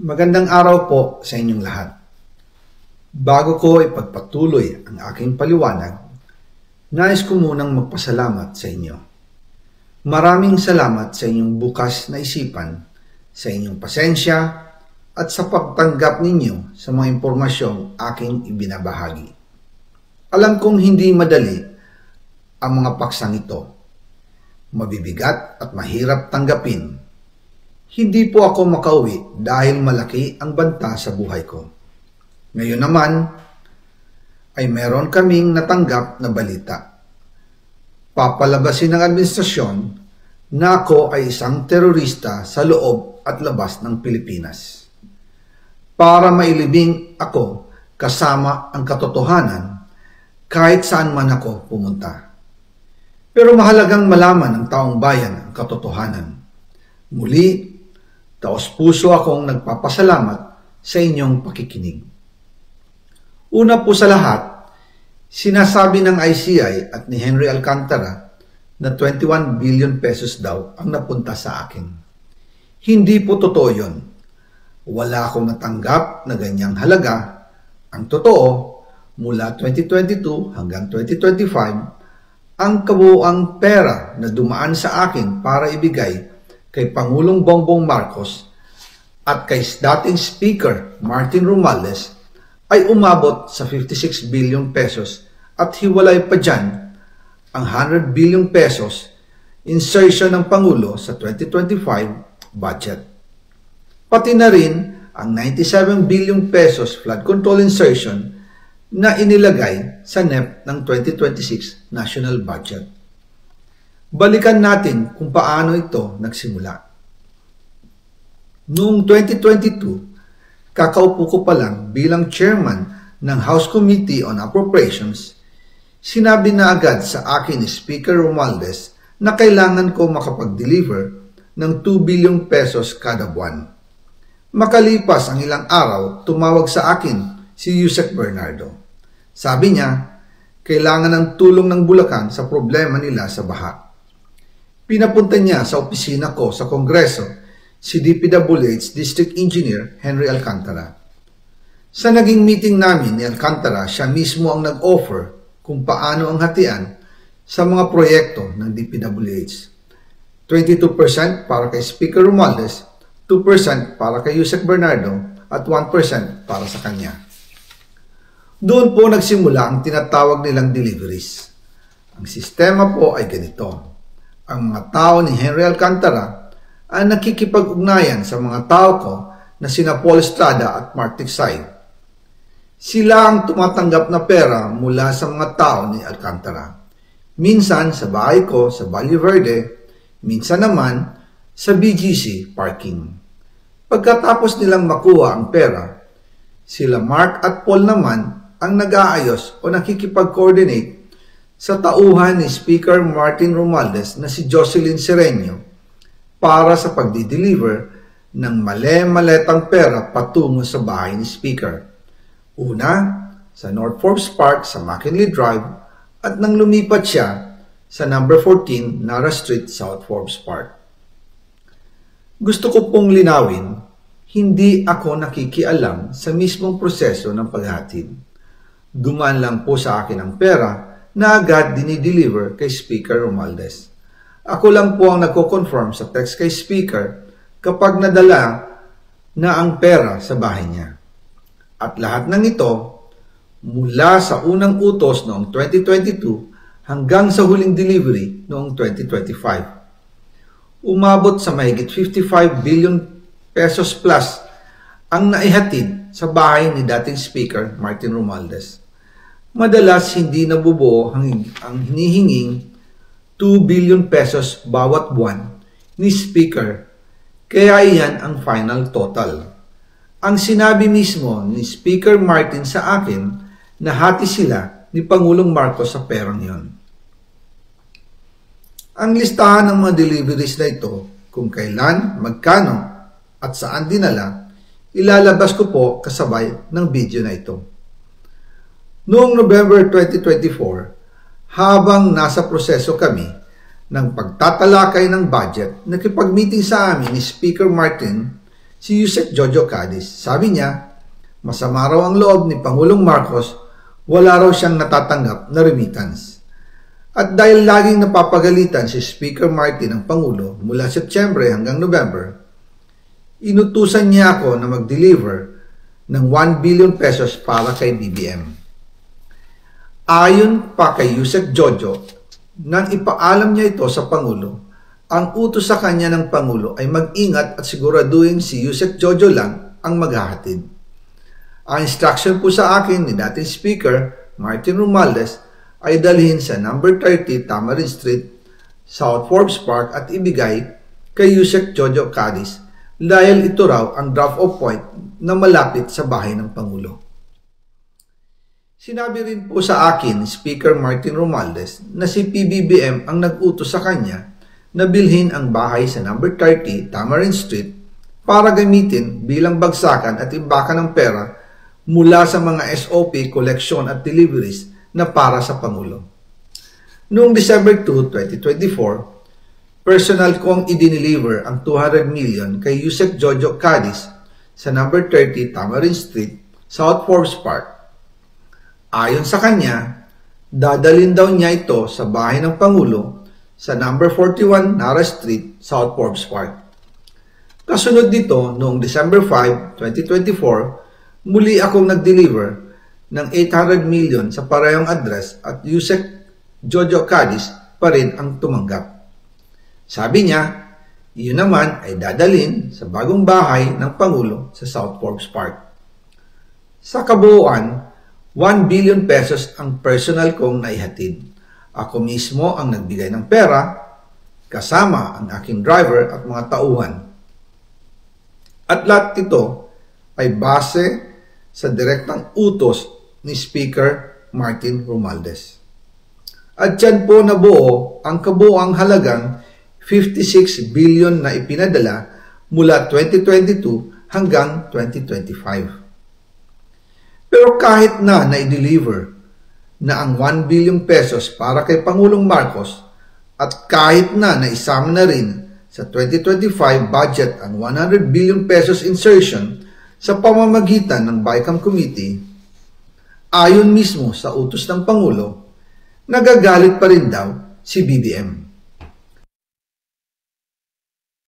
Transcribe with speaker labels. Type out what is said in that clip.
Speaker 1: Magandang araw po sa inyong lahat. Bago ko ipagpatuloy ang aking paliwanag, nais ko munang magpasalamat sa inyo. Maraming salamat sa inyong bukas na isipan, sa inyong pasensya, at sa pagtanggap ninyo sa mga impormasyong aking ibinabahagi. Alam kong hindi madali ang mga paksang ito. Mabibigat at mahirap tanggapin. Hindi po ako makauwi dahil malaki ang banta sa buhay ko. Ngayon naman ay meron kaming natanggap na balita. Papalabasin ng administrasyon na ako ay isang terorista sa loob at labas ng Pilipinas. Para mailibing ako kasama ang katotohanan kahit saan man ako pumunta. Pero mahalagang malaman ng taong bayan ang katotohanan. Muli, taos-puso akong nagpapasalamat sa inyong pakikinig. Una po sa lahat, sinasabi ng ICI at ni Henry Alcantara na 21 billion pesos daw ang napunta sa akin. Hindi po totoo yun. Wala akong natanggap na ganyang halaga. Ang totoo, mula 2022 hanggang 2025, ang kabuuang pera na dumaan sa akin para ibigay kay Pangulong Bongbong Marcos at kay dating Speaker Martin Romualdez ay umabot sa 56 billion pesos at hiwalay pa dyan ang 100 billion pesos insertion ng Pangulo sa 2025 budget. Pati na rin ang 97 billion pesos flood control insertion na inilagay sa NEP ng 2026 national budget. Balikan natin kung paano ito nagsimula. Noong 2022, kakaupo ko pa lang bilang chairman ng House Committee on Appropriations, sinabi na agad sa akin ni Speaker Romualdez na kailangan ko makapag-deliver ng 2 billion pesos kada buwan. Makalipas ang ilang araw, tumawag sa akin si Yusek Bernardo. Sabi niya, kailangan ng tulong ng Bulacan sa problema nila sa baha. Pinapunta niya sa opisina ko sa Kongreso si DPWH District Engineer Henry Alcantara. Sa naging meeting namin ni Alcantara, siya mismo ang nag-offer kung paano ang hatian sa mga proyekto ng DPWH. 22% para kay Speaker Romualdez, 2% para kay Yusek Bernardo at 1% para sa kanya. Doon po nagsimula ang tinatawag nilang deliveries. Ang sistema po ay ganito. Ang mga tao ni Henry Alcantara ay nakikipag-ugnayan sa mga tao ko na sina Paul Estrada at Mark Tiksay. Sila ang tumatanggap na pera mula sa mga tao ni Alcantara. Minsan sa bahay ko sa Valle Verde, minsan naman sa BGC parking. Pagkatapos nilang makuha ang pera, sila Mark at Paul naman ang nag-aayos o nakikipag-coordinate sa tauhan ni Speaker Martin Romualdez na si Jocelyn Sereño para sa pagdi-deliver ng male-maletang pera patungo sa bahay ni Speaker. Una, sa North Forbes Park sa McKinley Drive at nang lumipat siya sa number 14 Nara Street, South Forbes Park. Gusto ko pong linawin, hindi ako nakikialam sa mismong proseso ng paghatid. Dumaan lang po sa akin ang pera na agad dinideliver kay Speaker Romualdez. Ako lang po ang nagko-confirm sa text kay Speaker kapag nadala na ang pera sa bahay niya. At lahat ng ito, mula sa unang utos noong 2022 hanggang sa huling delivery noong 2025. Umabot sa mahigit 55 billion pesos plus ang naihatid sa bahay ni dating Speaker Martin Romualdez. Madalas hindi nabubuo ang hinihinging 2 billion pesos bawat buwan ni Speaker, kaya iyan ang final total. Ang sinabi mismo ni Speaker Martin sa akin na hati sila ni Pangulong Marcos sa perang yon. Ang listahan ng mga deliveries na ito, kung kailan, magkano at saan dinala, ilalabas ko po kasabay ng video na ito. Noong November 2024, habang nasa proseso kami ng pagtatalakay ng budget, nakipag-meeting sa amin ni Speaker Martin si Yusek Jojo Cadiz. Sabi niya, masama raw ang loob ni Pangulong Marcos, wala raw siyang natatanggap na remittance. At dahil laging napapagalitan si Speaker Martin ng Pangulo mula Setyembre hanggang November, inutusan niya ako na mag-deliver ng 1 billion pesos para kay BBM. Ayon pa kay Yusek Jojo, nang ipaalam niya ito sa Pangulo, ang utos sa kanya ng Pangulo ay mag-ingat at siguraduhin si Yusek Jojo lang ang maghahatid. Ang instruction po sa akin ni dating Speaker Martin Romualdez ay dalhin sa number 30 Tamarind Street, South Forbes Park at ibigay kay Yusek Jojo Cadiz dahil ito raw ang drop-off point na malapit sa bahay ng Pangulo. Sinabi rin po sa akin ni Speaker Martin Romualdez na si PBBM ang nag-utos sa kanya na bilhin ang bahay sa number 30 Tamarind Street para gamitin bilang bagsakan at imbakan ng pera mula sa mga SOP, collection at deliveries na para sa Pangulo. Noong December 2, 2024, personal kong i-deliver ang 200 million kay Yusek Jojo Cadiz sa number 30 Tamarind Street, South Forbes Park. Ayon sa kanya, dadalhin daw niya ito sa bahay ng Pangulo sa number 41 Nara Street, South Forbes Park. Kasunod dito, noong December 5, 2024, muli akong nag-deliver ng 800 million sa parehong address at Yusek Jojo Cadiz pa rin ang tumanggap. Sabi niya, iyon naman ay dadalhin sa bagong bahay ng Pangulo sa South Forbes Park. Sa kabuuan, 1 billion pesos ang personal kong naihatid. Ako mismo ang nagbigay ng pera, kasama ang aking driver at mga tauhan. At lahat ito ay base sa direktang utos ni Speaker Martin Romualdez. At dyan po nabuo ang kabuuang halagang 56 billion na ipinadala mula 2022 hanggang 2025. Pero kahit na i-deliver na ang 1 billion pesos para kay Pangulong Marcos at kahit na naisama na rin sa 2025 budget ang 100 billion pesos insertion sa pamamagitan ng BICAM Committee, ayon mismo sa utos ng Pangulo, nagagalit pa rin daw si BBM.